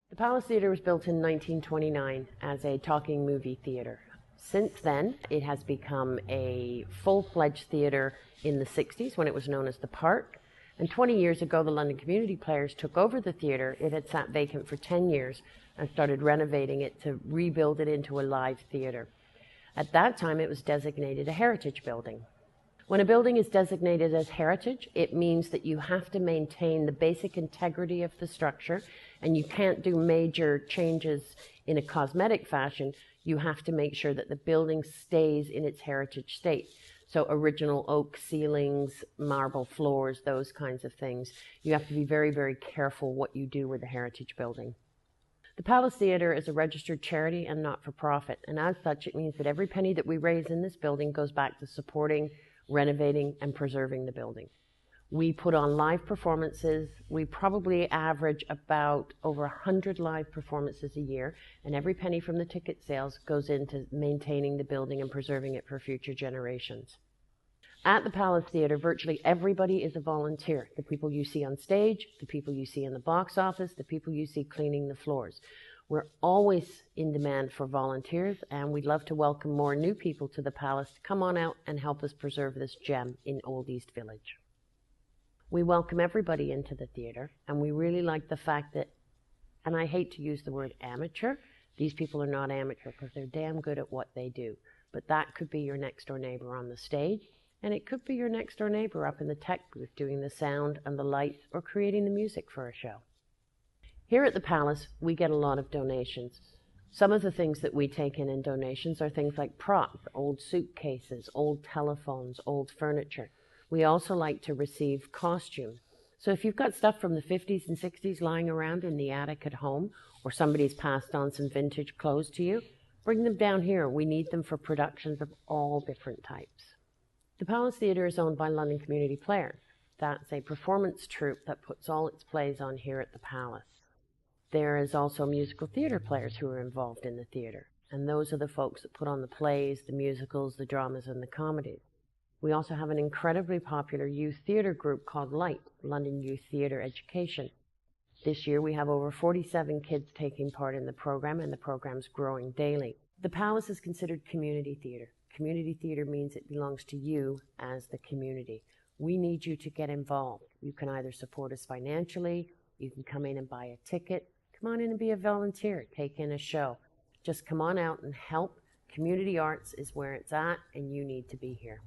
The Palace Theatre was built in 1929 as a talking movie theatre. Since then, it has become a full-fledged theatre in the 60s when it was known as the Park. And 20 years ago, the London Community Players took over the theatre. It had sat vacant for 10 years and started renovating it to rebuild it into a live theatre. At that time, it was designated a heritage building. When a building is designated as heritage, it means that you have to maintain the basic integrity of the structure, and you can't do major changes in a cosmetic fashion. You have to make sure that the building stays in its heritage state. So original oak ceilings, marble floors, those kinds of things. You have to be very, very careful what you do with a heritage building. The Palace Theatre is a registered charity and not-for-profit, and as such, it means that every penny that we raise in this building goes back to supporting, renovating, and preserving the building. We put on live performances. We probably average about over 100 live performances a year, and every penny from the ticket sales goes into maintaining the building and preserving it for future generations. At the Palace Theatre, virtually everybody is a volunteer. The people you see on stage, the people you see in the box office, the people you see cleaning the floors. We're always in demand for volunteers, and we'd love to welcome more new people to the Palace to come on out and help us preserve this gem in Old East Village. We welcome everybody into the theatre, and we really like the fact that, and I hate to use the word amateur, these people are not amateur because they're damn good at what they do. But that could be your next door neighbor on the stage, and it could be your next door neighbor up in the tech booth doing the sound and the lights or creating the music for a show. Here at the Palace, we get a lot of donations. Some of the things that we take in donations are things like props, old suitcases, old telephones, old furniture. We also like to receive costumes. So if you've got stuff from the 50s and 60s lying around in the attic at home, or somebody's passed on some vintage clothes to you, bring them down here. We need them for productions of all different types. The Palace Theatre is owned by London Community Players. That's a performance troupe that puts all its plays on here at the Palace. There is also musical theatre players who are involved in the theatre, and those are the folks that put on the plays, the musicals, the dramas, and the comedies. We also have an incredibly popular youth theatre group called LIGHT, London Youth Theatre Education. This year we have over 47 kids taking part in the program, and the program's growing daily. The Palace is considered community theatre. Community theatre means it belongs to you as the community. We need you to get involved. You can either support us financially, you can come in and buy a ticket, come on in and be a volunteer, take in a show. Just come on out and help. Community arts is where it's at, and you need to be here.